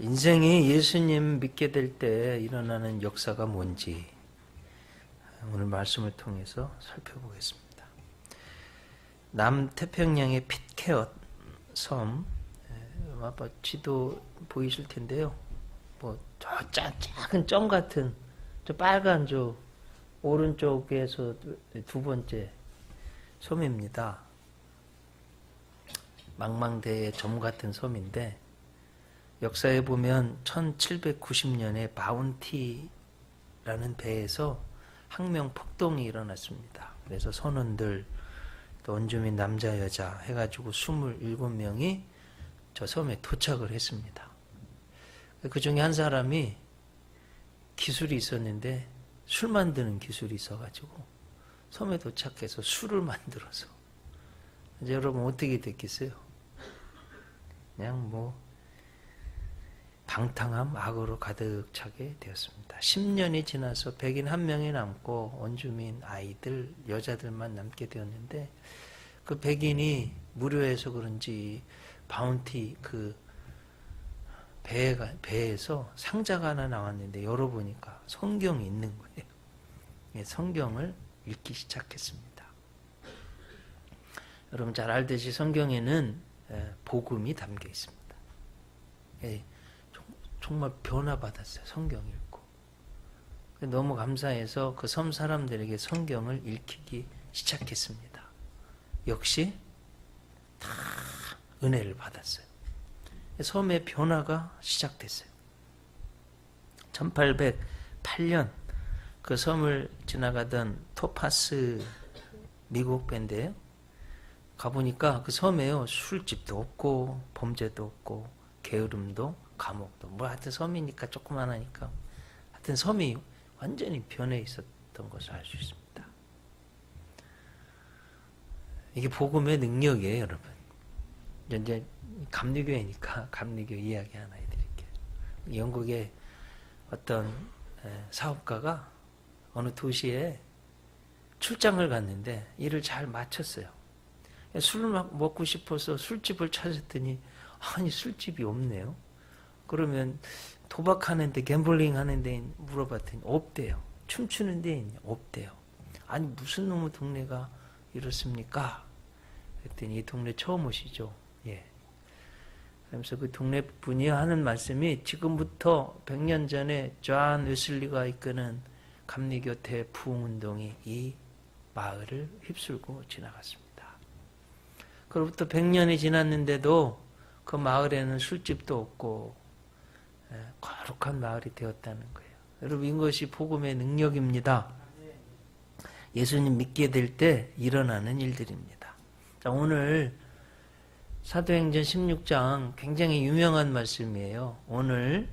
인생이 예수님 믿게 될 때 일어나는 역사가 뭔지 오늘 말씀을 통해서 살펴보겠습니다. 남태평양의 핏케엇 섬, 아마 지도 보이실 텐데요. 저 작은 점 같은 저 빨간 저 오른쪽에서 두 번째 섬입니다. 망망대해 점 같은 섬인데 역사에 보면 1790년에 바운티라는 배에서 항명 폭동이 일어났습니다. 그래서 선원들, 또 원주민 남자 여자 해가지고 27명이 저 섬에 도착을 했습니다. 그 중에 한 사람이 기술이 있었는데 술 만드는 기술이 있어가지고 섬에 도착해서 술을 만들어서 이제 여러분 어떻게 됐겠어요? 그냥 방탕함, 악으로 가득 차게 되었습니다. 10년이 지나서 백인 한 명이 남고 원주민 아이들, 여자들만 남게 되었는데 그 백인이 무료해서 그런지 바운티 그 배에서 상자가 하나 나왔는데 열어보니까 성경이 있는 거예요. 성경을 읽기 시작했습니다. 여러분 잘 알듯이 성경에는 복음이 담겨 있습니다. 정말 변화받았어요. 성경 읽고. 너무 감사해서 그 섬 사람들에게 성경을 읽히기 시작했습니다. 역시 다 은혜를 받았어요. 섬의 변화가 시작됐어요. 1808년 그 섬을 지나가던 토파스 미국 밴드예요. 가보니까 그 섬에요. 술집도 없고 범죄도 없고 게으름도 감옥도 하여튼 섬이니까 조그만하니까 하여튼 섬이 완전히 변해 있었던 것을 알 수 있습니다. 이게 복음의 능력이에요, 여러분. 이제 감리교회니까 감리교 이야기 하나 해드릴게요. 영국의 어떤 사업가가 어느 도시에 출장을 갔는데 일을 잘 마쳤어요. 술을 막 먹고 싶어서 술집을 찾았더니 아니 술집이 없네요. 그러면 도박하는 데 갬블링 하는 데 물어봤더니 없대요. 춤추는 데 없대요. 아니 무슨 놈의 동네가 이렇습니까? 그랬더니 이 동네 처음 오시죠. 예. 그러면서 그 동네 분이 하는 말씀이 지금부터 100년 전에 존 웨슬리가 이끄는 감리교 대부흥운동이 이 마을을 휩쓸고 지나갔습니다. 그로부터 100년이 지났는데도 그 마을에는 술집도 없고 거룩한 마을이 되었다는 거예요. 여러분 이것이 복음의 능력입니다. 예수님 믿게 될 때 일어나는 일들입니다. 자, 오늘 사도행전 16장 굉장히 유명한 말씀이에요. 오늘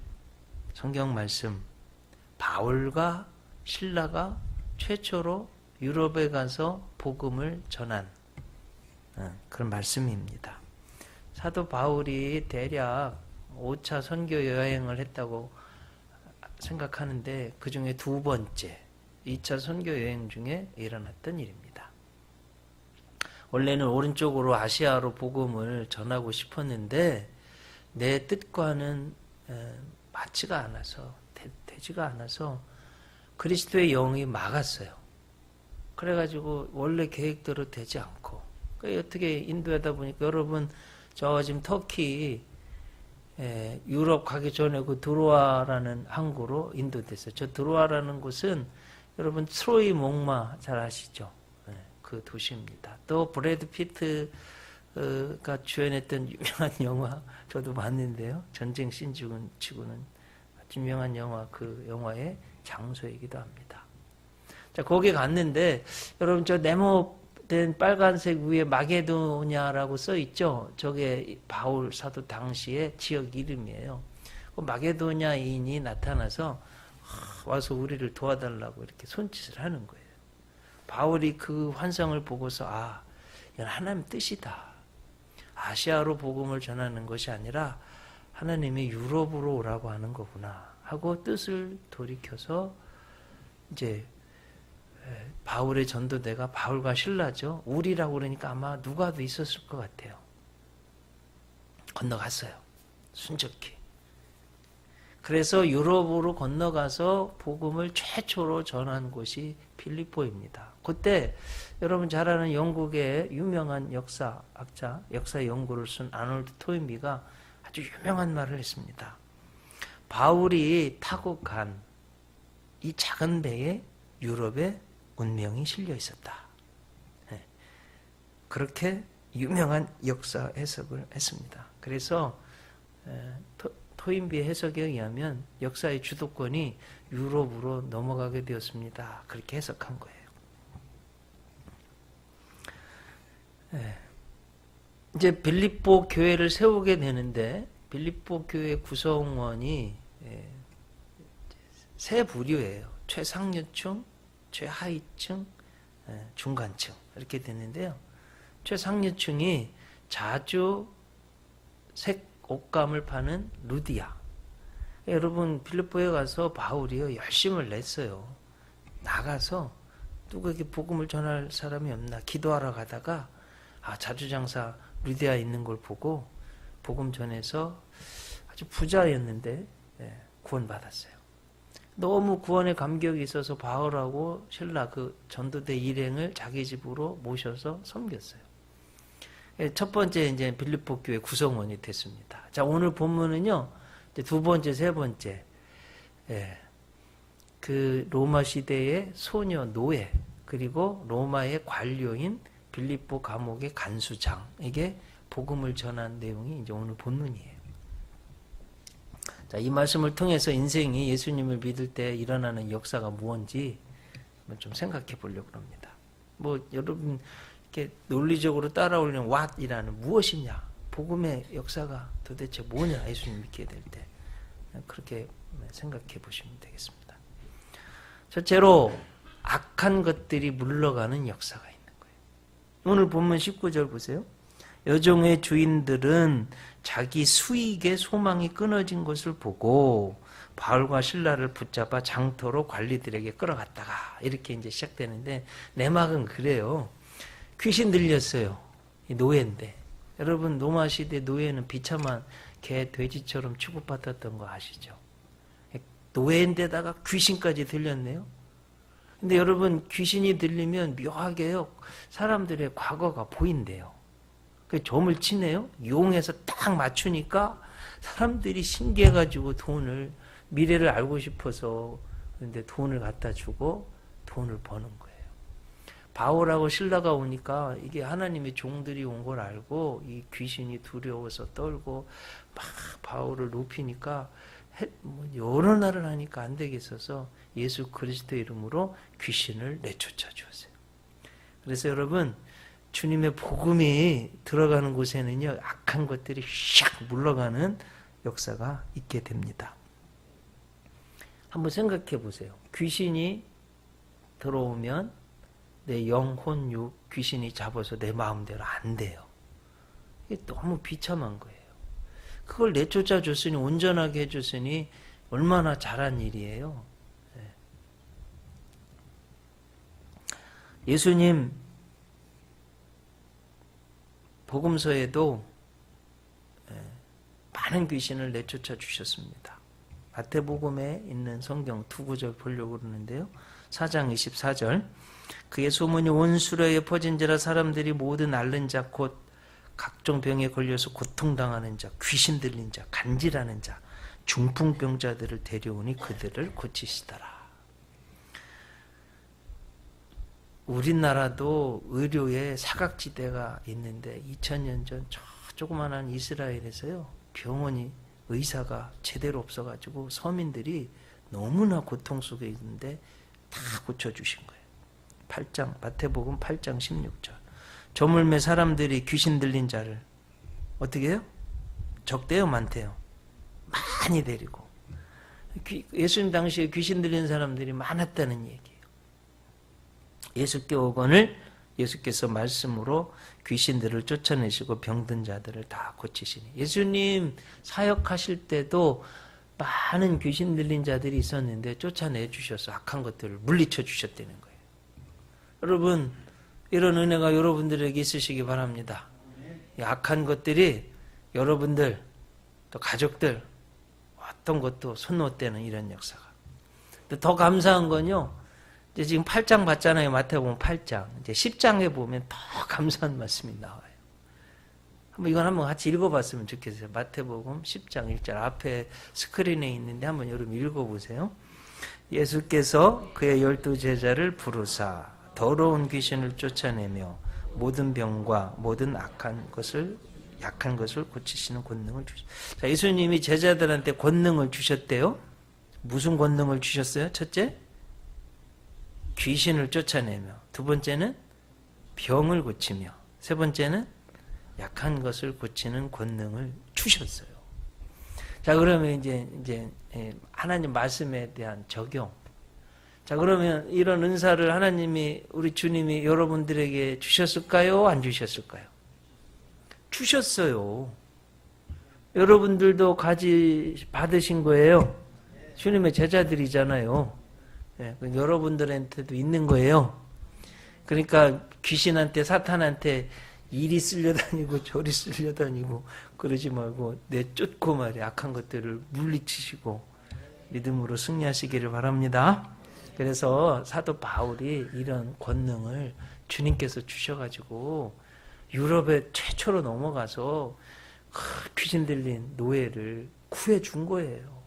성경 말씀 바울과 실라가 최초로 유럽에 가서 복음을 전한 그런 말씀입니다. 사도 바울이 대략 5차 선교 여행을 했다고 생각하는데 그 중에 두 번째 2차 선교 여행 중에 일어났던 일입니다. 원래는 오른쪽으로 아시아로 복음을 전하고 싶었는데 내 뜻과는 맞지가 않아서 되지가 않아서 그리스도의 영이 막았어요. 그래가지고 원래 계획대로 되지 않고 어떻게 인도하다 보니까 여러분 저 지금 터키 유럽 가기 전에 그 드로아라는 항구로 인도됐어요. 저 드로아라는 곳은 여러분 트로이 목마 잘 아시죠? 그 도시입니다. 또 브래드 피트가 주연했던 유명한 영화 저도 봤는데요. 전쟁 씬 치고는 아주 유명한 영화 그 영화의 장소이기도 합니다. 자 거기 갔는데 여러분 저 네모된 빨간색 위에 마게도냐라고 써 있죠. 저게 바울 사도 당시의 지역 이름이에요. 그 마게도냐인이 나타나서 와서 우리를 도와달라고 이렇게 손짓을 하는 거예요. 바울이 그 환상을 보고서 이건 하나님 뜻이다. 아시아로 복음을 전하는 것이 아니라 하나님이 유럽으로 오라고 하는 거구나 하고 뜻을 돌이켜서 이제 바울의 전도대가 바울과 실라죠. 우리라고 그러니까 아마 누가도 있었을 것 같아요. 건너갔어요. 순적히. 그래서 유럽으로 건너가서 복음을 최초로 전한 곳이 빌립보입니다. 그때 여러분 잘 아는 영국의 유명한 역사학자, 역사 연구를 쓴 아놀드 토인비가 아주 유명한 말을 했습니다. 바울이 타고 간 이 작은 배에 유럽의 운명이 실려 있었다. 그렇게 유명한 역사 해석을 했습니다. 그래서 토인비의 해석에 의하면 역사의 주도권이 유럽으로 넘어가게 되었습니다. 그렇게 해석한 거예요. 이제 빌립보 교회를 세우게 되는데 빌립보 교회 구성원이 세 부류예요. 최상류층, 최하위층, 중간층 이렇게 됐는데요. 최상류층이 자주 색 옷감을 파는 루디아. 여러분 빌립보에 가서 바울이요 열심을 냈어요. 나가서 누구에게 복음을 전할 사람이 없나 기도하러 가다가 자주장사 루디아 있는 걸 보고 복음 전해서 아주 부자였는데 구원받았어요. 너무 구원의 감격이 있어서 바울하고 신라 그 전도대 일행을 자기 집으로 모셔서 섬겼어요. 첫 번째 이제 빌립보 교회 구성원이 됐습니다. 자, 오늘 본문은요, 이제 두 번째, 세 번째, 그 로마 시대의 소녀 노예, 그리고 로마의 관료인 빌립보 감옥의 간수장에게 복음을 전한 내용이 이제 오늘 본문이에요. 자, 이 말씀을 통해서 인생이 예수님을 믿을 때 일어나는 역사가 무엇인지 좀 생각해 보려고 합니다. 여러분, 이렇게 논리적으로 따라오려는 what이라는 무엇이냐, 복음의 역사가 도대체 뭐냐, 예수님 믿게 될 때. 그렇게 생각해 보시면 되겠습니다. 첫째로, 악한 것들이 물러가는 역사가 있는 거예요. 오늘 본문 19절 보세요. 여종의 주인들은 자기 수익의 소망이 끊어진 것을 보고 바울과 신라를 붙잡아 장터로 관리들에게 끌어갔다가 이렇게 이제 시작되는데 내막은 그래요. 귀신 들렸어요. 이 노예인데. 여러분 로마 시대 노예는 비참한 개, 돼지처럼 취급받았던 거 아시죠? 노예인데다가 귀신까지 들렸네요. 근데 여러분 귀신이 들리면 묘하게요. 사람들의 과거가 보인대요. 그 점을 치네요. 용해서 딱 맞추니까 사람들이 신기해가지고 미래를 알고 싶어서 그런데 돈을 갖다 주고 돈을 버는 거예요. 바울하고 신라가 오니까 이게 하나님의 종들이 온 걸 알고 이 귀신이 두려워서 떨고 막 바울을 높이니까 여러 날을 하니까 안 되겠어서 예수 그리스도 이름으로 귀신을 내쫓아 주었어요. 그래서 여러분 주님의 복음이 들어가는 곳에는요, 악한 것들이 샥 물러가는 역사가 있게 됩니다. 한번 생각해 보세요. 귀신이 들어오면 내 영혼, 육, 귀신이 잡아서 내 마음대로 안 돼요. 이게 너무 비참한 거예요. 그걸 내쫓아 줬으니, 온전하게 해줬으니 얼마나 잘한 일이에요. 예수님 복음서에도 많은 귀신을 내쫓아 주셨습니다. 마태복음에 있는 성경 두 구절 보려고 그러는데요. 4장 24절 그의 소문이 온 수려에 퍼진지라 사람들이 모든 앓는 자 곧 각종 병에 걸려서 고통당하는 자, 귀신 들린 자, 간질하는 자, 중풍병자들을 데려오니 그들을 고치시더라. 우리나라도 의료에 사각지대가 있는데 2000년 전 조그만한 이스라엘에서요. 병원이 의사가 제대로 없어가지고 서민들이 너무나 고통 속에 있는데 다 고쳐주신 거예요. 마태복음 8장 16절. 저물매 사람들이 귀신 들린 자를 어떻게 해요? 적대요? 많대요? 많이 데리고. 예수님 당시에 귀신 들린 사람들이 많았다는 얘기예요. 예수께 오거늘 예수께서 말씀으로 귀신들을 쫓아내시고 병든 자들을 다 고치시니. 예수님 사역하실 때도 많은 귀신 들린 자들이 있었는데 쫓아내 주셔서 악한 것들을 물리쳐 주셨다는 거예요. 여러분 이런 은혜가 여러분들에게 있으시기 바랍니다. 이 악한 것들이 여러분들 또 가족들 어떤 것도 손 못 대는 이런 역사가. 더 감사한 건요. 이제 지금 8장 봤잖아요. 마태복음 8장. 이제 10장에 보면 더 감사한 말씀이 나와요. 이건 한번 같이 읽어봤으면 좋겠어요. 마태복음 10장 1절 앞에 스크린에 있는데 한번 여러분 읽어보세요. 예수께서 그의 12 제자를 부르사 더러운 귀신을 쫓아내며 모든 병과 모든 약한 것을 고치시는 권능을 주셨어요. 예수님이 제자들한테 권능을 주셨대요. 무슨 권능을 주셨어요? 첫째, 귀신을 쫓아내며, 두 번째는 병을 고치며, 세 번째는 약한 것을 고치는 권능을 주셨어요. 자, 그러면 이제 하나님 말씀에 대한 적용. 자, 그러면 이런 은사를 하나님이, 우리 주님이 여러분들에게 주셨을까요? 안 주셨을까요? 주셨어요. 여러분들도 받으신 거예요. 주님의 제자들이잖아요. 여러분들한테도 있는 거예요. 그러니까 귀신한테, 사탄한테 이리 쓸려다니고 저리 쓸려다니고 그러지 말고 내쫓고 말이야. 악한 것들을 물리치시고 믿음으로 승리하시기를 바랍니다. 그래서 사도 바울이 이런 권능을 주님께서 주셔가지고 유럽에 최초로 넘어가서 귀신 들린 노예를 구해준 거예요.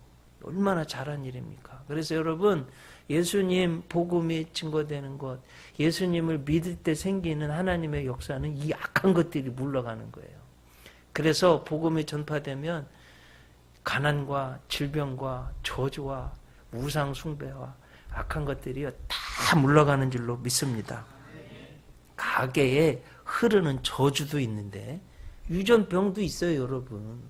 얼마나 잘한 일입니까? 그래서 여러분, 예수님 복음이 증거되는 것, 예수님을 믿을 때 생기는 하나님의 역사는 이 악한 것들이 물러가는 거예요. 그래서 복음이 전파되면 가난과 질병과 저주와 우상 숭배와 악한 것들이 다 물러가는 줄로 믿습니다. 가게에 흐르는 저주도 있는데 유전병도 있어요, 여러분.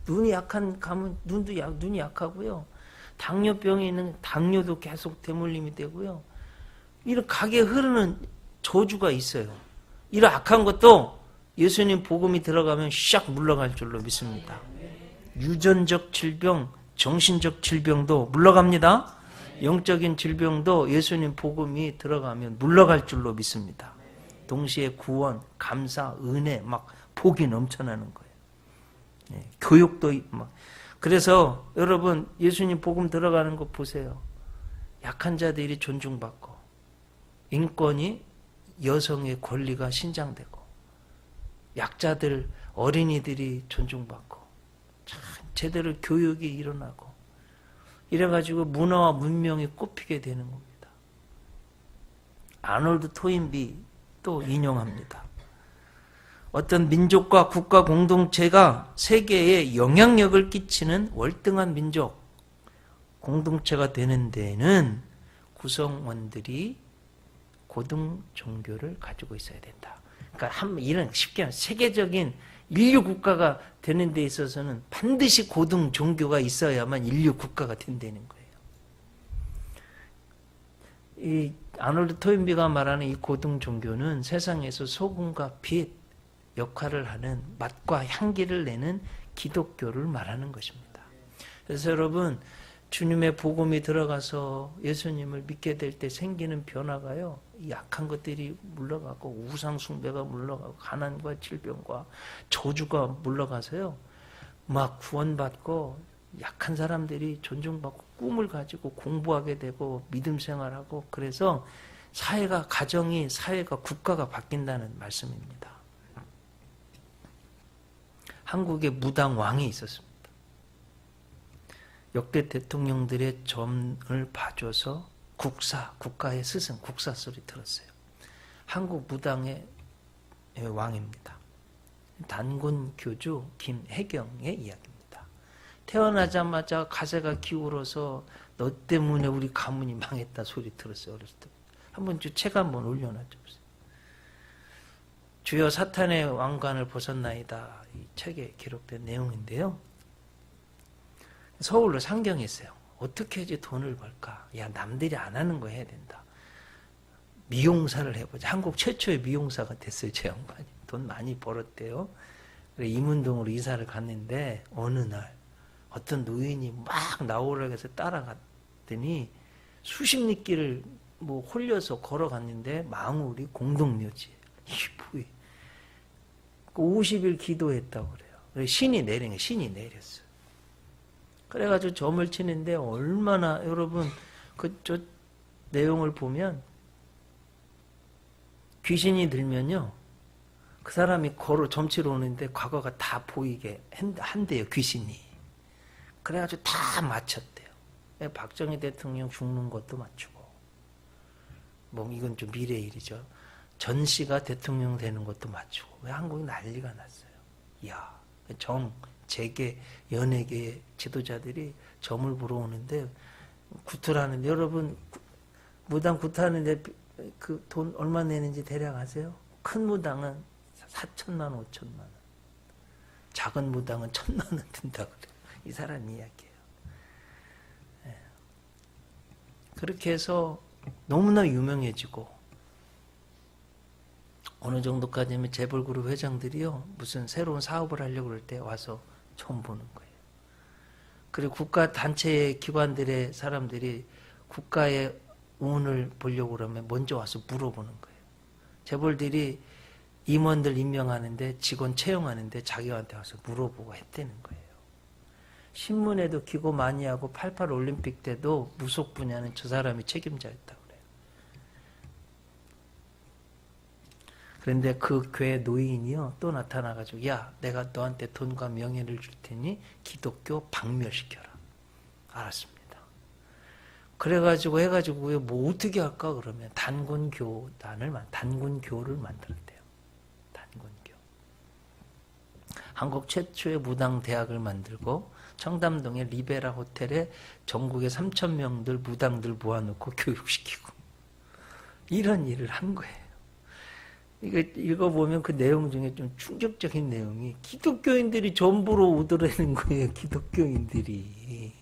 눈이 가면 눈이 약하고요. 당뇨병이 있는 당뇨도 계속 대물림이 되고요. 이런 가게에 흐르는 저주가 있어요. 이런 악한 것도 예수님 복음이 들어가면 샥 물러갈 줄로 믿습니다. 유전적 질병, 정신적 질병도 물러갑니다. 영적인 질병도 예수님 복음이 들어가면 물러갈 줄로 믿습니다. 동시에 구원, 감사, 은혜, 막 복이 넘쳐나는 거예요. 교육도 막. 그래서 여러분 예수님 복음 들어가는 거 보세요. 약한 자들이 존중받고 인권이 여성의 권리가 신장되고 약자들 어린이들이 존중받고 참 제대로 교육이 일어나고 이래가지고 문화와 문명이 꽃피게 되는 겁니다. 아놀드 토인비 또 인용합니다. 어떤 민족과 국가 공동체가 세계에 영향력을 끼치는 월등한 민족 공동체가 되는 데에는 구성원들이 고등 종교를 가지고 있어야 된다. 그러니까 이런 쉽게 하면 세계적인 인류 국가가 되는 데 있어서는 반드시 고등 종교가 있어야만 인류 국가가 된다는 거예요. 이 아놀드 토인비가 말하는 이 고등 종교는 세상에서 소금과 빛 역할을 하는 맛과 향기를 내는 기독교를 말하는 것입니다. 그래서 여러분 주님의 복음이 들어가서 예수님을 믿게 될 때 생기는 변화가요. 약한 것들이 물러가고 우상 숭배가 물러가고 가난과 질병과 저주가 물러가서요. 막 구원받고 약한 사람들이 존중받고 꿈을 가지고 공부하게 되고 믿음 생활하고 그래서 사회가 가정이 사회가 국가가 바뀐다는 말씀입니다. 한국에 무당 왕이 있었습니다. 역대 대통령들의 점을 봐줘서 국가의 스승, 국사 소리 들었어요. 한국 무당의 왕입니다. 단군 교주 김혜경의 이야기입니다. 태어나자마자 가세가 기울어서 너 때문에 우리 가문이 망했다 소리 들었어요. 어렸을 때. 한번 책 한번 올려놔줘보세요. 주여 사탄의 왕관을 벗었나이다. 이 책에 기록된 내용인데요. 서울로 상경했어요. 어떻게 해야지 돈을 벌까? 야, 남들이 안 하는 거 해야 된다. 미용사를 해보자. 한국 최초의 미용사가 됐어요, 제 양반이. 돈 많이 벌었대요. 이문동으로 이사를 갔는데 어느 날 어떤 노인이 막 나오라고 해서 따라갔더니 수십 리길을 홀려서 걸어갔는데 망울이 공동묘지예요. 이게 50일 기도했다고 그래요. 신이 내린 게 신이 내렸어요. 그래가지고 점을 치는데 얼마나 여러분 저 내용을 보면 귀신이 들면요 그 사람이 점치러 오는데 과거가 다 보이게 한대요 귀신이. 그래가지고 다 맞췄대요. 박정희 대통령 죽는 것도 맞추고 뭐 이건 좀 미래 일이죠. 전 씨가 대통령 되는 것도 맞추고 왜 한국이 난리가 났어요. 이야 재계 연예계 지도자들이 점을 보러 오는데 구틀하는데 여러분 무당 구타하는데 그 돈 얼마 내는지 대략 아세요? 큰 무당은 4천만 원, 5천만 원. 작은 무당은 1,000만 원 든다고 그래요. 이 사람 이야기예요. 네. 그렇게 해서 너무나 유명해지고 어느 정도까지면 재벌그룹 회장들이요 무슨 새로운 사업을 하려고 그럴 때 와서 처음 보는 거예요. 그리고 국가 단체 기관들의 사람들이 국가의 운을 보려고 그러면 먼저 와서 물어보는 거예요. 재벌들이 임원들 임명하는데 직원 채용하는데 자기한테 와서 물어보고 했다는 거예요. 신문에도 기고 많이 하고 88 올림픽 때도 무속 분야는 저 사람이 책임자였다고 그래요. 그런데 그 교회 노인이요 또 나타나가지고 야 내가 너한테 돈과 명예를 줄 테니 기독교 박멸시켜라. 알았습니다. 그래가지고 해가지고 뭐 어떻게 할까 그러면 단군교를 만들었대요. 단군교. 한국 최초의 무당 대학을 만들고 청담동의 리베라 호텔에 전국에 3,000명들 무당들 모아놓고 교육시키고 이런 일을 한 거예요. 이거 읽어보면 그 내용 중에 좀 충격적인 내용이 기독교인들이 전부로 오더라는 거예요. 기독교인들이.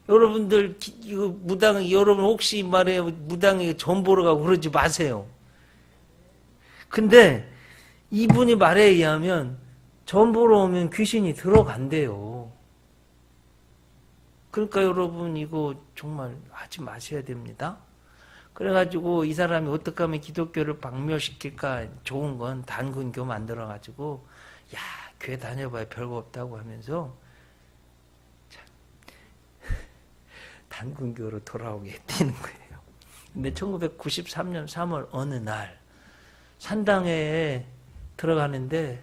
여러분들 이거 무당 여러분 혹시 말해요 무당이 전보러 가고 그러지 마세요. 근데 이분이 말에 의하면 전보러 오면 귀신이 들어간대요. 그러니까 여러분 이거 정말 하지 마셔야 됩니다. 그래가지고 이 사람이 어떻게 하면 기독교를 박멸시킬까 좋은 건 단군교 만들어가지고 야 교회 다녀봐야 별거 없다고 하면서 단군교로 돌아오게 했다는 거예요. 근데 1993년 3월 어느 날 산당에 들어가는데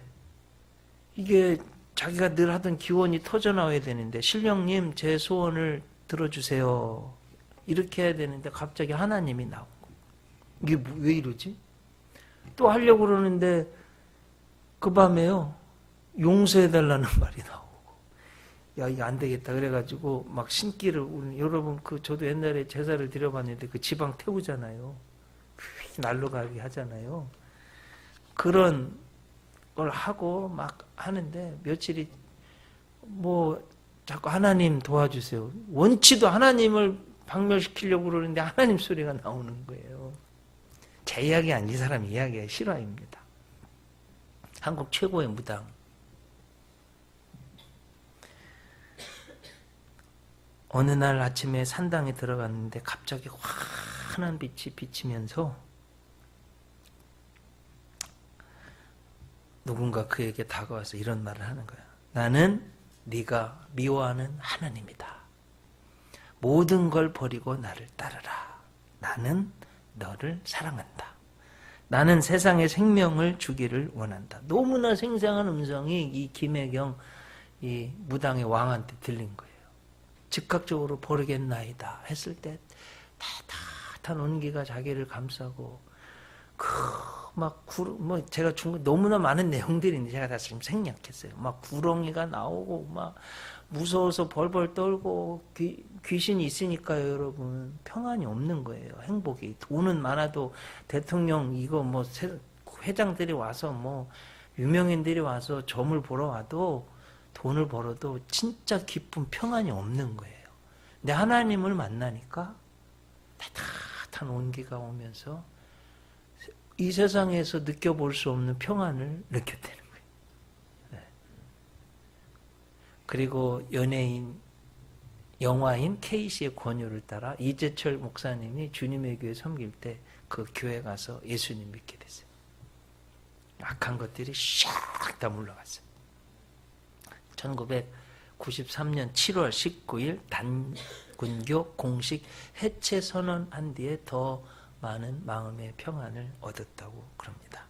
이게 자기가 늘 하던 기원이 터져나와야 되는데 신령님 제 소원을 들어주세요. 이렇게 해야 되는데 갑자기 하나님이 나온 거예요. 이게 왜 이러지? 또 하려고 그러는데 그 밤에요. 용서해달라는 말이 나오고 야 이거 안 되겠다 그래가지고 막 신기를 여러분 저도 옛날에 제사를 드려봤는데 그 지방 태우잖아요. 날로 가게 하잖아요. 그런 걸 하고 막 하는데 며칠이 뭐 자꾸 하나님 도와주세요. 원치도 하나님을 박멸시키려고 그러는데 하나님 소리가 나오는 거예요. 제 이야기 아닌 이 사람 이야기의 실화입니다. 한국 최고의 무당. 어느 날 아침에 산당에 들어갔는데 갑자기 환한 빛이 비치면서 누군가 그에게 다가와서 이런 말을 하는 거야. 나는 네가 미워하는 하나님이다. 모든 걸 버리고 나를 따르라. 나는 너를 사랑한다. 나는 세상에 생명을 주기를 원한다. 너무나 생생한 음성이 이 김혜경 이 무당의 왕한테 들린 거예요. 즉각적으로 버리겠나이다 했을 때 따뜻한 온기가 자기를 감싸고 뭐 제가 너무나 많은 내용들인데 제가 다 지금 생략했어요. 막 구렁이가 나오고 막 무서워서 벌벌 떨고 귀신이 있으니까요, 여러분 평안이 없는 거예요. 행복이 돈은 많아도 대통령 이거 뭐 회장들이 와서 뭐 유명인들이 와서 점을 보러 와도 돈을 벌어도 진짜 기쁜 평안이 없는 거예요. 근데 하나님을 만나니까 따뜻한 온기가 오면서 이 세상에서 느껴볼 수 없는 평안을 느꼈다는 거예요. 네. 그리고 영화인 케이시의 권유를 따라 이재철 목사님이 주님의 교회 섬길 때 그 교회 가서 예수님 믿게 됐어요. 악한 것들이 샥 다 물러갔어요. 93년 7월 19일 단군교 공식 해체 선언한 뒤에 더 많은 마음의 평안을 얻었다고 그럽니다.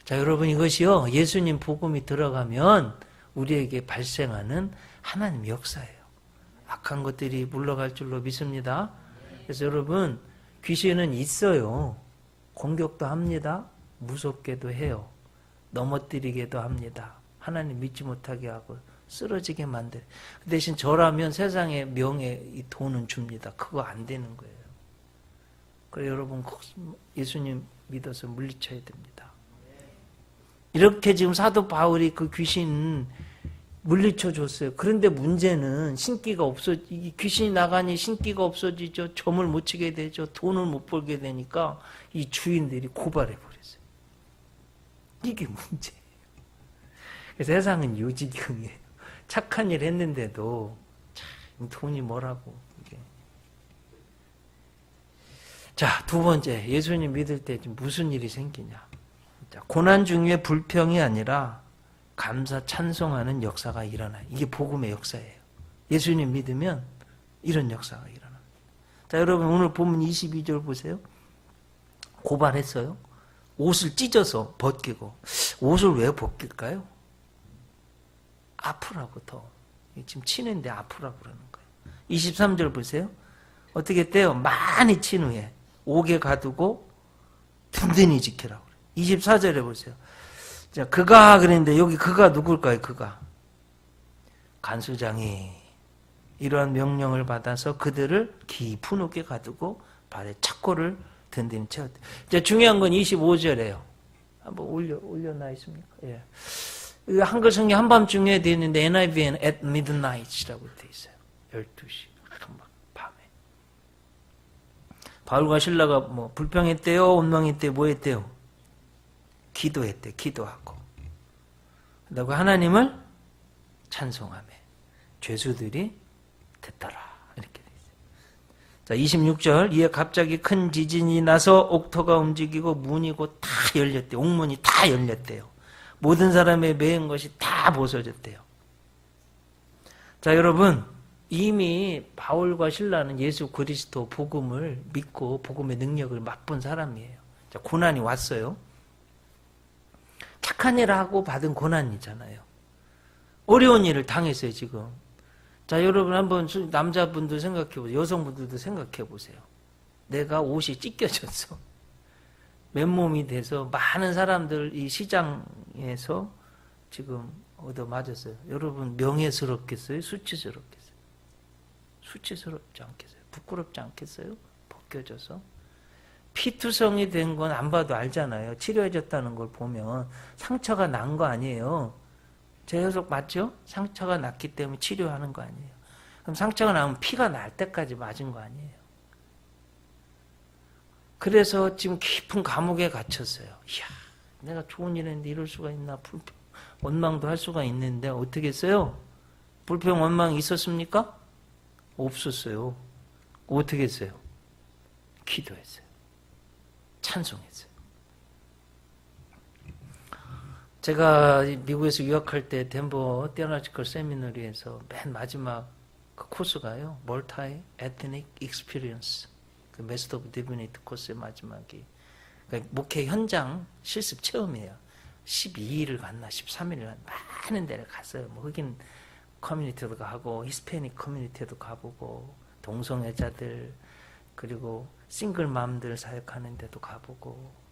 자, 여러분, 이것이요, 예수님 복음이 들어가면 우리에게 발생하는 하나님의 역사예요. 악한 것들이 물러갈 줄로 믿습니다. 그래서 여러분, 귀신은 있어요. 공격도 합니다. 무섭게도 해요. 넘어뜨리게도 합니다. 하나님 믿지 못하게 하고 쓰러지게 만들. 대신 저라면 세상의 명예, 이 돈은 줍니다. 그거 안 되는 거예요. 그래서 여러분, 예수님 믿어서 물리쳐야 됩니다. 이렇게 지금 사도 바울이 그 귀신 물리쳐 줬어요. 그런데 문제는 신기가 귀신이 나가니 신기가 없어지죠. 점을 못 치게 되죠. 돈을 못 벌게 되니까 이 주인들이 고발해 버렸어요. 이게 문제예요. 세상은 요지경이에요. 착한 일 했는데도 참 돈이 뭐라고. 이게. 자, 두 번째, 예수님 믿을 때 무슨 일이 생기냐. 자, 고난 중에 불평이 아니라 감사 찬송하는 역사가 일어나요. 이게 복음의 역사예요. 예수님 믿으면 이런 역사가 일어나요. 자, 여러분, 오늘 본문 22절 보세요. 고발했어요. 옷을 찢어서 벗기고. 옷을 왜 벗길까요? 아프라고 더. 지금 치는데 아프라고 그러는 거예요. 23절 보세요. 어떻게 했대요? 많이 친 후에 옥에 가두고 든든히 지키라고 그래요. 24절에 보세요. 자, 그가 그랬는데 여기 그가 누굴까요? 그가. 간수장이 이러한 명령을 받아서 그들을 깊은 옥에 가두고 발에 착고를 든든히 채웠대. 자, 중요한 건 25절에요. 한번 올려놔 있습니까? 예. 한글 성경 한밤중에 되어 있는데 NIV에는 at midnight이라고 되어 있어요. 12시. 밤에. 바울과 신라가 뭐 불평했대요? 원망했대요? 뭐 했대요? 기도했대. 기도하고. 그리고 하나님을 찬송하며 죄수들이 듣더라. 이렇게 되어 있어요. 자, 26절. 이에 갑자기 큰 지진이 나서 옥토가 움직이고 문이 곧 다 열렸대요. 옥문이 다 열렸대요. 모든 사람의 매인 것이 다 벗어졌대요. 자, 여러분, 이미 바울과 신라는 예수 그리스도 복음을 믿고 복음의 능력을 맛본 사람이에요. 자, 고난이 왔어요. 착한 일을 하고 받은 고난이잖아요. 어려운 일을 당했어요, 지금. 자, 여러분 한번 남자분들 생각해 보세요. 여성분들도 생각해 보세요. 내가 옷이 찢겨졌어. 맨몸이 돼서 많은 사람들 이 시장에서 지금 얻어맞았어요. 여러분 명예스럽겠어요? 수치스럽겠어요? 수치스럽지 않겠어요? 부끄럽지 않겠어요? 벗겨져서? 피투성이 된 건 안 봐도 알잖아요. 치료해졌다는 걸 보면 상처가 난 거 아니에요. 제 해석 맞죠? 상처가 났기 때문에 치료하는 거 아니에요. 그럼 상처가 나면 피가 날 때까지 맞은 거 아니에요. 그래서 지금 깊은 감옥에 갇혔어요. 이야, 내가 좋은 일 했는데 이럴 수가 있나? 불평, 원망도 할 수가 있는데 어떻게 했어요? 불평, 원망이 있었습니까? 없었어요. 어떻게 했어요? 기도했어요. 찬송했어요. 제가 미국에서 유학할 때 덴버 테올로지컬 세미너리에서 맨 마지막 그 코스가요. 멀티 에트닉 익스피리언스. 그 메스터 오브 디비니티 코스의 마지막이. 그러니까 목회 현장 실습 체험이에요. 12일을 갔나 13일을 갔나 많은 데를 갔어요. 뭐 흑인 커뮤니티도 가고 히스패닉 커뮤니티도 가보고 동성애자들 그리고 싱글맘들 사역하는 데도 가보고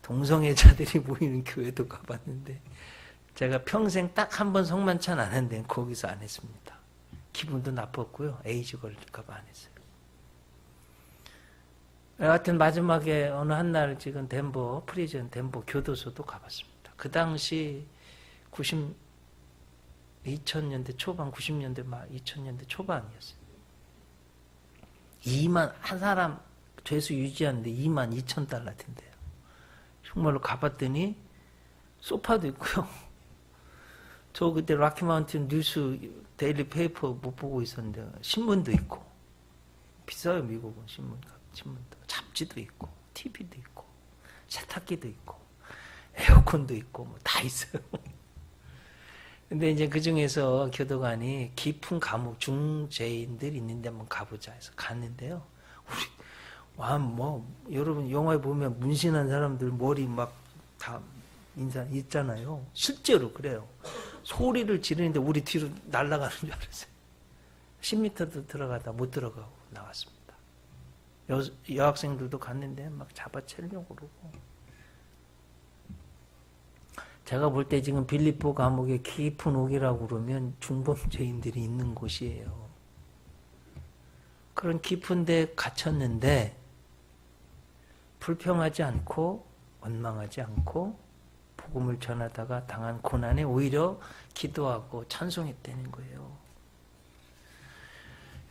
동성애자들이 모이는 교회도 가봤는데 제가 평생 딱 한 번 성만찬 안 한 데는 거기서 안 했습니다. 기분도 나빴고요. 에이즈 걸릴까 봐 안 했어요. 하여튼 마지막에 어느 한날 지금 덴버 프리즌 덴버 교도소도 가봤습니다. 그 당시 2000년대 초반 90년대 말 2000년대 초반이었어요. 2만 한 사람 죄수 유지하는데 22,000달러 된대요. 정말로 가봤더니 소파도 있고요. 저 그때 락키마운틴 뉴스 데일리 페이퍼 못 보고 있었는데 신문도 있고 비싸요. 미국은 신문도 잡지도 있고 TV도 있고 세탁기도 있고 에어컨도 있고 뭐 다 있어요. 근데 이제 그 중에서 교도관이 깊은 감옥 중죄인들 있는데 한번 가보자 해서 갔는데요. 여러분 영화에 보면 문신한 사람들 머리 막 다 인사 있잖아요. 실제로 그래요. 소리를 지르는데 우리 뒤로 날아가는 줄 알았어요. 10m도 들어가다 못 들어가고 나왔습니다. 여학생들도 갔는데 막 잡아채려고 그러고. 제가 볼 때 지금 빌립보 감옥의 깊은 옥이라고 그러면 중범죄인들이 있는 곳이에요. 그런 깊은 데 갇혔는데 불평하지 않고 원망하지 않고 복음을 전하다가 당한 고난에 오히려 기도하고 찬송했다는 거예요.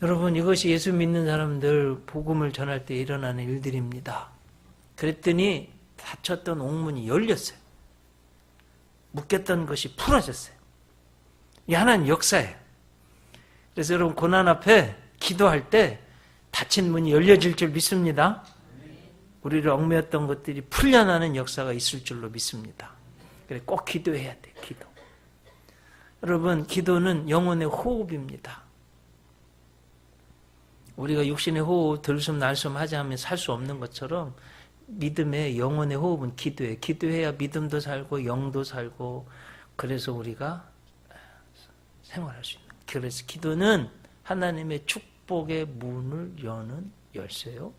여러분, 이것이 예수 믿는 사람들 복음을 전할 때 일어나는 일들입니다. 그랬더니 닫혔던 옥문이 열렸어요. 묶였던 것이 풀어졌어요. 이 하나는 역사예요. 그래서 여러분, 고난 앞에 기도할 때 닫힌 문이 열려질 줄 믿습니다. 우리를 얽매였던 것들이 풀려나는 역사가 있을 줄로 믿습니다. 그래, 꼭 기도해야 돼, 기도. 여러분, 기도는 영혼의 호흡입니다. 우리가 육신의 호흡, 들숨, 날숨 하지 않으면 살 수 없는 것처럼 믿음의 영혼의 호흡은 기도예요. 기도해야 믿음도 살고 영도 살고 그래서 우리가 생활할 수 있는. 그래서 기도는 하나님의 축복의 문을 여는 열쇠요.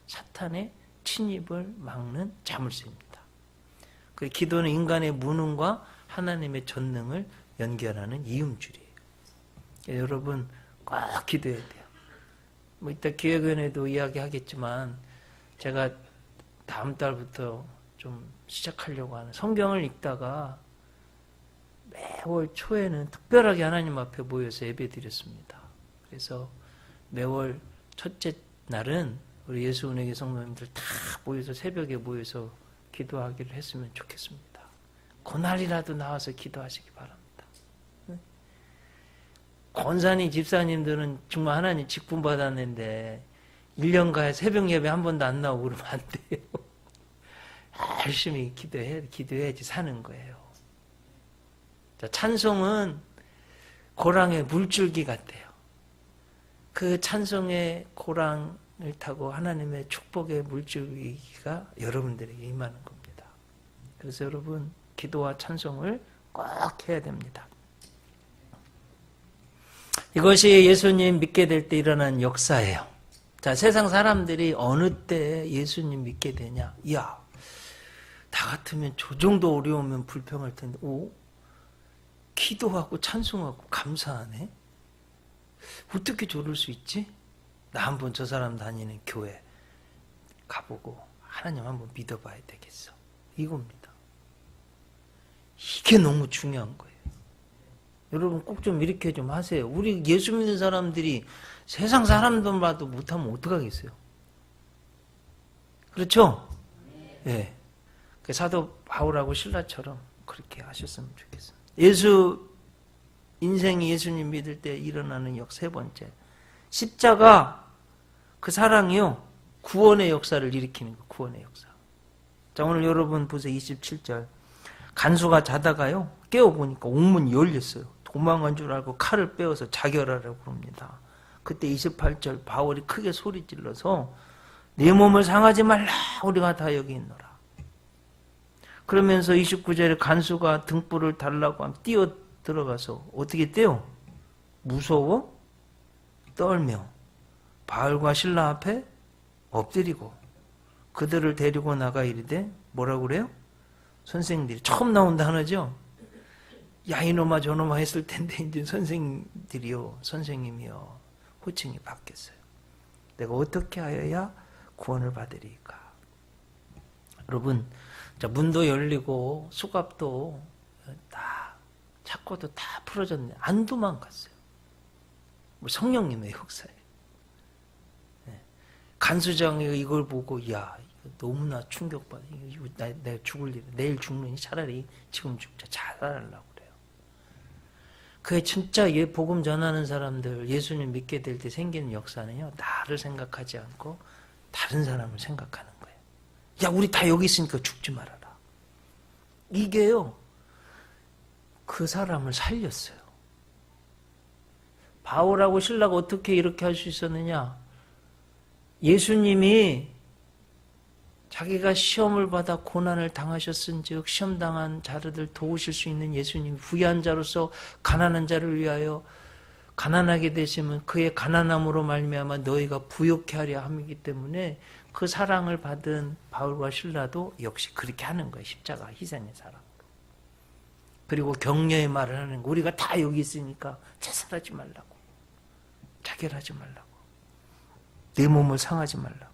사탄의 침입을 막는 자물쇠입니다. 그 기도는 인간의 무능과 하나님의 전능을 연결하는 이음줄이에요. 여러분 꼭 기도해야 돼요. 뭐 이따 기획위원회도 이야기하겠지만 제가 다음 달부터 좀 시작하려고 하는 성경을 읽다가 매월 초에는 특별하게 하나님 앞에 모여서 예배드렸습니다. 그래서 매월 첫째 날은 우리 예수은혜교 성도님들 다 모여서 새벽에 모여서 기도하기를 했으면 좋겠습니다. 그날이라도 나와서 기도하시기 바랍니다. 권산이 집사님들은 정말 하나님 직분 받았는데 1년간 새벽 예배 한 번도 안 나오고 그러면 안 돼요. 열심히 기도해야지 사는 거예요. 자, 찬송은 고랑의 물줄기 같아요. 그 찬송의 고랑을 타고 하나님의 축복의 물줄기가 여러분들에게 임하는 겁니다. 그래서 여러분 기도와 찬송을 꼭 해야 됩니다. 이것이 예수님 믿게 될 때 일어난 역사예요. 자, 세상 사람들이 어느 때 예수님 믿게 되냐? 이야, 나 같으면 저 정도 어려우면 불평할 텐데, 기도하고 찬송하고 감사하네? 어떻게 저럴 수 있지? 나 한번 저 사람 다니는 교회 가보고 하나님 한번 믿어봐야 되겠어. 이겁니다. 이게 너무 중요한 거예요. 여러분 꼭 좀 이렇게 좀 하세요. 우리 예수 믿는 사람들이 세상 사람들마도 못하면 어떡하겠어요? 그렇죠? 예. 네. 그 사도 바울하고 신라처럼 그렇게 하셨으면 좋겠습니다. 인생이 예수님 믿을 때 일어나는 세 번째. 십자가, 그 사랑이요. 구원의 역사를 일으키는 거, 구원의 역사. 자, 오늘 여러분 보세요. 27절. 간수가 자다가요. 깨어보니까 옥문이 열렸어요. 도망간 줄 알고 칼을 빼어서 자결하라고 그럽니다. 그때 28절 바울이 크게 소리 질러서 내 몸을 상하지 말라. 우리가 다 여기 있노라. 그러면서 29절에 간수가 등불을 달라고 하면 뛰어 들어가서 어떻게 떼요? 무서워? 떨며 바울과 신라 앞에 엎드리고 그들을 데리고 나가 이르되 뭐라고 그래요? 선생님들이 처음 나온 단어죠? 야 이놈아 저놈아 했을 텐데 이제 선생님이요 호칭이 바뀌었어요. 내가 어떻게 하여야 구원을 받으리까? 여러분, 자, 문도 열리고 수갑도 다 착고도 다 풀어졌네. 안 도망갔어요. 성령님의 역사예요. 네. 간수장이 이걸 보고 야 이거 너무나 충격받아. 이거 내가 죽을 일, 내일 죽느니 차라리 지금 죽자. 자살하려고 그래요. 그게 진짜 복음 전하는 사람들 예수님 믿게 될 때 생기는 역사는요. 나를 생각하지 않고 다른 사람을 생각하는 거예요. 야 우리 다 여기 있으니까 죽지 말아라. 이게요. 그 사람을 살렸어요. 바울하고 실라가 어떻게 이렇게 할 수 있었느냐? 예수님이 자기가 시험을 받아 고난을 당하셨은즉 시험당한 자들을 도우실 수 있는 예수님, 부유한 자로서 가난한 자를 위하여 가난하게 되시면 그의 가난함으로 말미암아 너희가 부욕케 하려 함이기 때문에 그 사랑을 받은 바울과 실라도 역시 그렇게 하는 거예요. 십자가 희생의 사랑. 그리고 격려의 말을 하는 거. 우리가 다 여기 있으니까 자살하지 말라고. 자결하지 말라고. 내 몸을 상하지 말라고.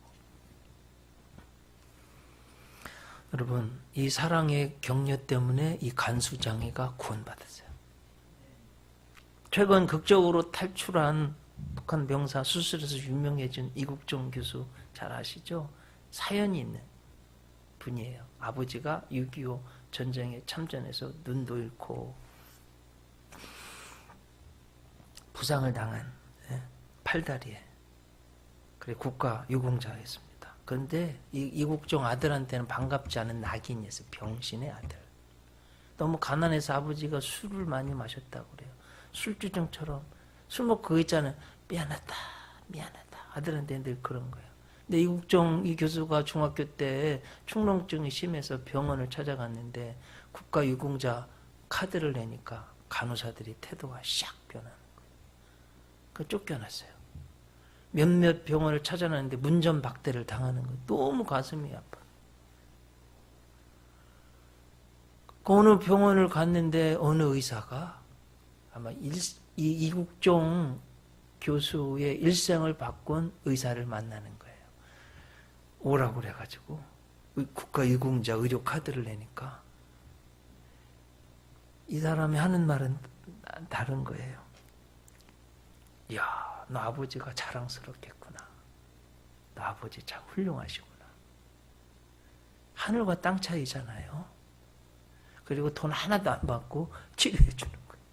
여러분, 이 사랑의 격려 때문에 이 간수장애가 구원받았어요. 최근 극적으로 탈출한 북한 병사 수술에서 유명해진 이국종 교수 잘 아시죠? 사연이 있는 분이에요. 아버지가 6.25 전쟁에 참전해서 눈도 잃고 부상을 당한 팔다리에 그래 국가 유공자였습니다. 그런데 이국종 아들한테는 반갑지 않은 낙인이었어요. 병신의 아들. 너무 가난해서 아버지가 술을 많이 마셨다고 그래요. 술주정처럼 술 먹고 그거 있잖아요. 미안하다 미안하다. 아들한테 늘 그런 거예요. 근데 이국종 이 교수가 중학교 때 축농증이 심해서 병원을 찾아갔는데 국가 유공자 카드를 내니까 간호사들이 태도가 샥 변하는 거예요. 그 쫓겨났어요. 몇몇 병원을 찾아놨는데 문전박대를 당하는 거예요. 너무 가슴이 아파. 그 어느 병원을 갔는데 어느 의사가 아마 이국종 교수의 일생을 바꾼 의사를 만나는 거예요. 오라고 그래가지고 국가 유공자 의료 카드를 내니까 이 사람이 하는 말은 다른 거예요. 야, 너 아버지가 자랑스럽겠구나. 너 아버지 참 훌륭하시구나. 하늘과 땅 차이잖아요. 그리고 돈 하나도 안 받고 치료해 주는 거예요.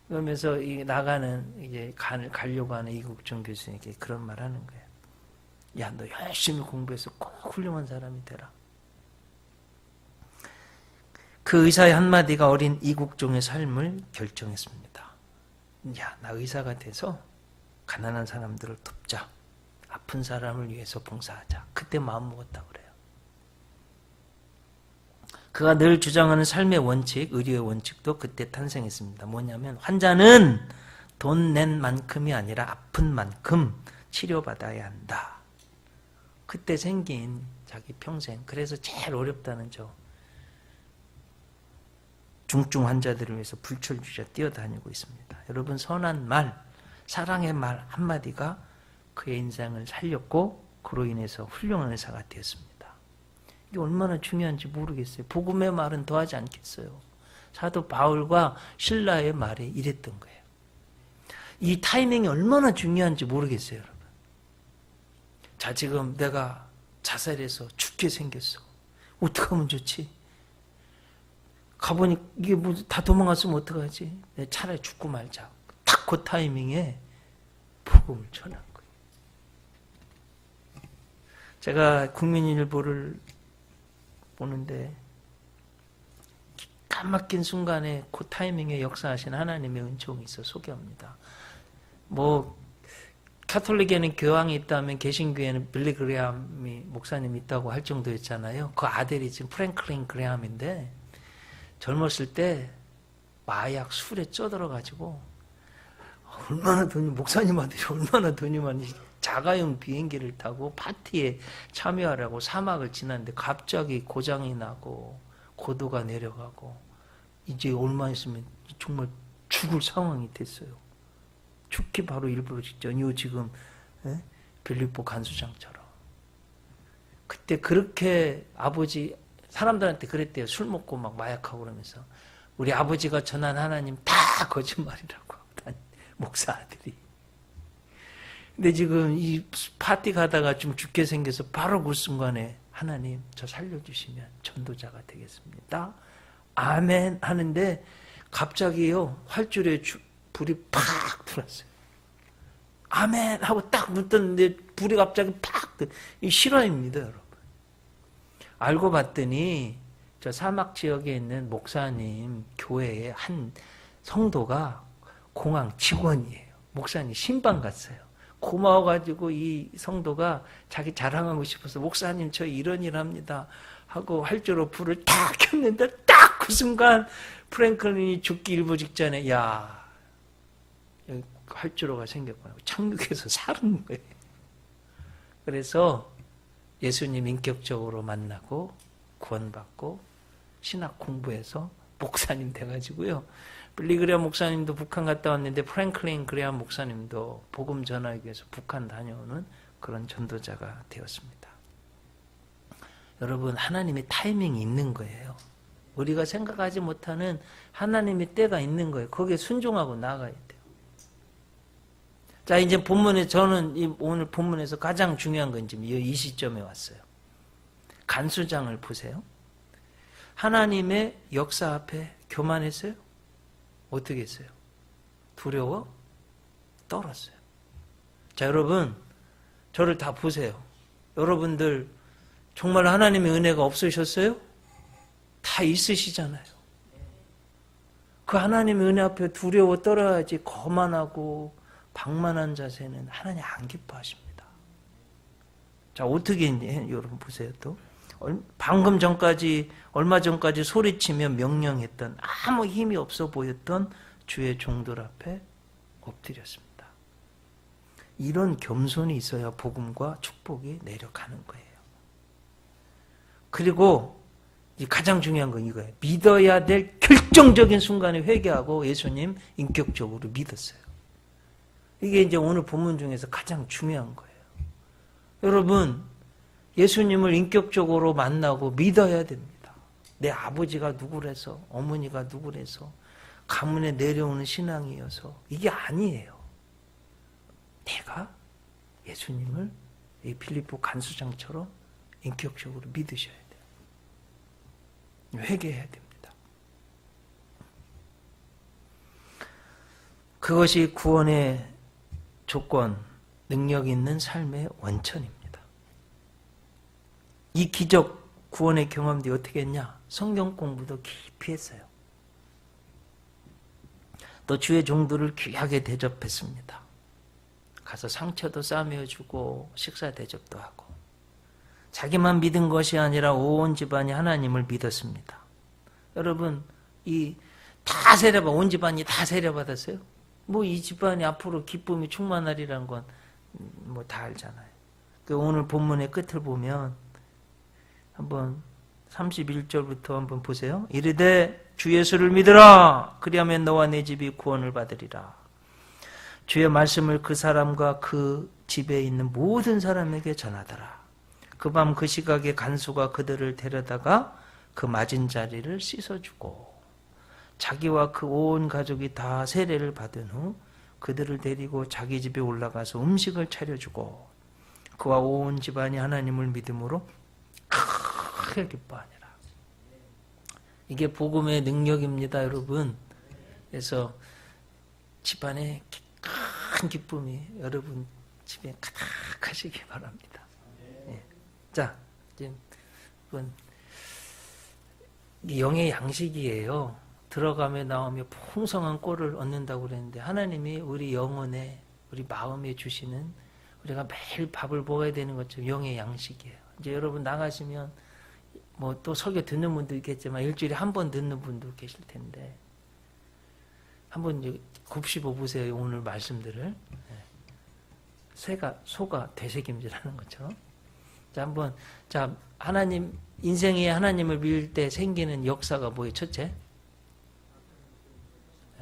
그러면서 나가는 이제 가려고 하는 이국종 교수님께 그런 말 하는 거예요. 야, 너 열심히 공부해서 꼭 훌륭한 사람이 되라. 그 의사의 한마디가 어린 이국종의 삶을 결정했습니다. 야, 나 의사가 돼서 가난한 사람들을 돕자. 아픈 사람을 위해서 봉사하자. 그때 마음 먹었다고 그래요. 그가 늘 주장하는 삶의 원칙, 의료의 원칙도 그때 탄생했습니다. 뭐냐면 환자는 돈 낸 만큼이 아니라 아픈 만큼 치료받아야 한다. 그때 생긴 자기 평생. 그래서 제일 어렵다는 중증 환자들을 위해서 불철주야 뛰어다니고 있습니다. 여러분, 선한 말, 사랑의 말 한마디가 그의 인생을 살렸고 그로 인해서 훌륭한 의사가 되었습니다. 이게 얼마나 중요한지 모르겠어요. 복음의 말은 더하지 않겠어요. 사도 바울과 실라의 말이 이랬던 거예요. 이 타이밍이 얼마나 중요한지 모르겠어요, 여러분. 자, 지금 내가 자살해서 죽게 생겼어. 어떻게 하면 좋지? 가보니 이게 뭐 다 도망갔으면 어떡하지? 내가 차라리 죽고 말자. 딱 그 타이밍에 복음을 전한 거예요. 제가 국민일보를 보는데 기가 막힌 순간에 그 타이밍에 역사하신 하나님의 은총이 있어 소개합니다. 뭐 카톨릭에는 교황이 있다면 개신교에는 빌리 그레함이 목사님이 있다고 할 정도였잖아요. 그 아들이 지금 프랭클린 그레함인데 젊었을 때 마약 술에 쪄들어가지고 얼마나 돈이 목사님 아들이 얼마나 돈이 많이 자가용 비행기를 타고 파티에 참여하라고 사막을 지났는데 갑자기 고장이 나고 고도가 내려가고 이제 얼마 있으면 정말 죽을 상황이 됐어요. 죽기 바로 일부러 직전이요 지금 빌립보 간수장처럼. 그때 그렇게 아버지 사람들한테 그랬대요. 술 먹고 막 마약하고 그러면서 우리 아버지가 전한 하나님 다 거짓말이라고 목사 아들이. 근데 지금 이 파티 가다가 좀 죽게 생겨서 바로 그 순간에 하나님 저 살려주시면 전도자가 되겠습니다. 아멘 하는데 갑자기요 활주로에 불이 팍 들어왔어요. 아멘 하고 딱 눈 떴는데 불이 갑자기 팍 이 실화입니다, 여러분. 알고 봤더니 저 사막 지역에 있는 목사님 교회의 한 성도가 공항 직원이에요. 목사님 신방 갔어요. 고마워가지고 이 성도가 자기 자랑하고 싶어서 목사님 저 이런 일 합니다 하고 활주로 불을 딱 켰는데 딱 그 순간 프랭클린이 죽기 일부 직전에 야 여기 활주로가 생겼구나. 착륙해서 사는 거예요. 그래서 예수님 인격적으로 만나고 구원받고 신학 공부해서 목사님 돼가지고요. 빌리그레암 목사님도 북한 갔다 왔는데 프랭클린 그레암 목사님도 복음 전하기 위해서 북한 다녀오는 그런 전도자가 되었습니다. 여러분 하나님의 타이밍이 있는 거예요. 우리가 생각하지 못하는 하나님의 때가 있는 거예요. 거기에 순종하고 나가야 돼요. 자 이제 본문에 저는 오늘 본문에서 가장 중요한 건 지금 이 시점에 왔어요. 간수장을 보세요. 하나님의 역사 앞에 교만했어요? 어떻게 했어요? 두려워? 떨었어요. 자 여러분 저를 다 보세요. 여러분들 정말 하나님의 은혜가 없으셨어요? 다 있으시잖아요. 그 하나님의 은혜 앞에 두려워 떨어야지 거만하고 방만한 자세는 하나님 안 기뻐하십니다. 자 어떻게 했니? 여러분 보세요. 또 방금 전까지 얼마 전까지 소리치며 명령했던 아무 힘이 없어 보였던 주의 종들 앞에 엎드렸습니다. 이런 겸손이 있어야 복음과 축복이 내려가는 거예요. 그리고 가장 중요한 건 이거예요. 믿어야 될 결정적인 순간에 회개하고 예수님 인격적으로 믿었어요. 이게 이제 오늘 본문 중에서 가장 중요한 거예요. 여러분 예수님을 인격적으로 만나고 믿어야 됩니다. 내 아버지가 누구래서 어머니가 누구래서 가문에 내려오는 신앙이어서 이게 아니에요. 내가 예수님을 이 빌립보 간수장처럼 인격적으로 믿으셔야 돼요. 회개해야 됩니다. 그것이 구원의 조건, 능력 있는 삶의 원천입니다. 이 기적 구원의 경험들이 어떻게 했냐? 성경 공부도 깊이 했어요. 또 주의 종들을 귀하게 대접했습니다. 가서 상처도 싸매어주고 식사 대접도 하고 자기만 믿은 것이 아니라 온 집안이 하나님을 믿었습니다. 여러분 다 세례받아 온 집안이 다 세례받았어요? 뭐 이 집안이 앞으로 기쁨이 충만하리라는 건 뭐 다 알잖아요. 오늘 본문의 끝을 보면 한번 31절부터 한번 보세요. 이르되 주 예수를 믿으라. 그리하면 너와 내 집이 구원을 받으리라. 주의 말씀을 그 사람과 그 집에 있는 모든 사람에게 전하더라. 그 밤 그 시각에 간수가 그들을 데려다가 그 맞은 자리를 씻어주고 자기와 그 온 가족이 다 세례를 받은 후 그들을 데리고 자기 집에 올라가서 음식을 차려주고 그와 온 집안이 하나님을 믿음으로 크게 기뻐하니라. 이게 복음의 능력입니다, 여러분. 그래서 집안에 큰 기쁨이 여러분 집에 가득하시기 바랍니다. 예. 자, 이제 이건 영의 양식이에요. 들어가며 나오며 풍성한 꼴을 얻는다고 그랬는데 하나님이 우리 영혼에 우리 마음에 주시는 우리가 매일 밥을 먹어야 되는 것처럼 영의 양식이에요. 이제 여러분 나가시면 뭐 또 설교 듣는 분도 있겠지만 일주일에 한 번 듣는 분도 계실 텐데 한번 곱씹어 보세요. 오늘 말씀들을. 소가 되새김질하는 것처럼. 자, 한번 하나님 인생에 하나님을 믿을 때 생기는 역사가 뭐예요? 첫째,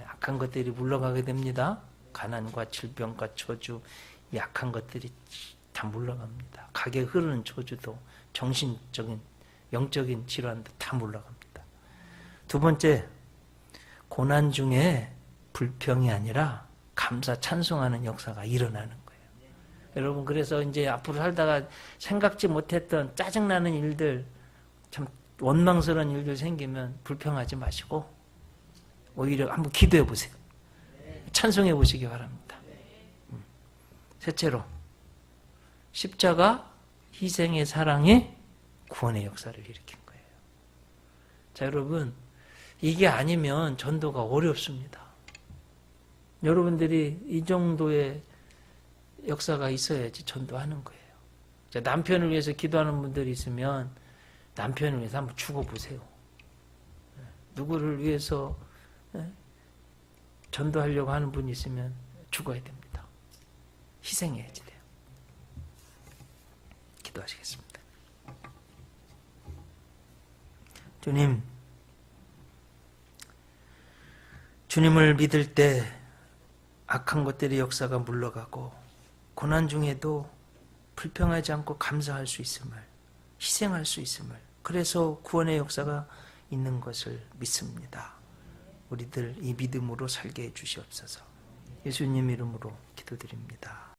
악한 것들이 물러가게 됩니다. 가난과 질병과 저주, 약한 것들이 다 물러갑니다. 가게 흐르는 저주도 정신적인 영적인 질환도 다 물러갑니다. 두 번째, 고난 중에 불평이 아니라 감사 찬송하는 역사가 일어나는 거예요. 여러분 그래서 이제 앞으로 살다가 생각지 못했던 짜증나는 일들, 참 원망스러운 일들 생기면 불평하지 마시고 오히려 한번 기도해 보세요. 찬송해 보시기 바랍니다. 셋째로 십자가 희생의 사랑이 구원의 역사를 일으킨 거예요. 자, 여러분, 이게 아니면 전도가 어렵습니다. 여러분들이 이 정도의 역사가 있어야지 전도하는 거예요. 자, 남편을 위해서 기도하는 분들이 있으면 남편을 위해서 한번 죽어보세요. 누구를 위해서 전도하려고 하는 분이 있으면 죽어야 됩니다. 희생해야지 돼요. 기도하시겠습니다. 주님, 주님을 믿을 때 악한 것들의 역사가 물러가고 고난 중에도 불평하지 않고 감사할 수 있음을, 희생할 수 있음을, 그래서 구원의 역사가 있는 것을 믿습니다. 우리들 이 믿음으로 살게 해 주시옵소서. 예수님 이름으로 기도드립니다.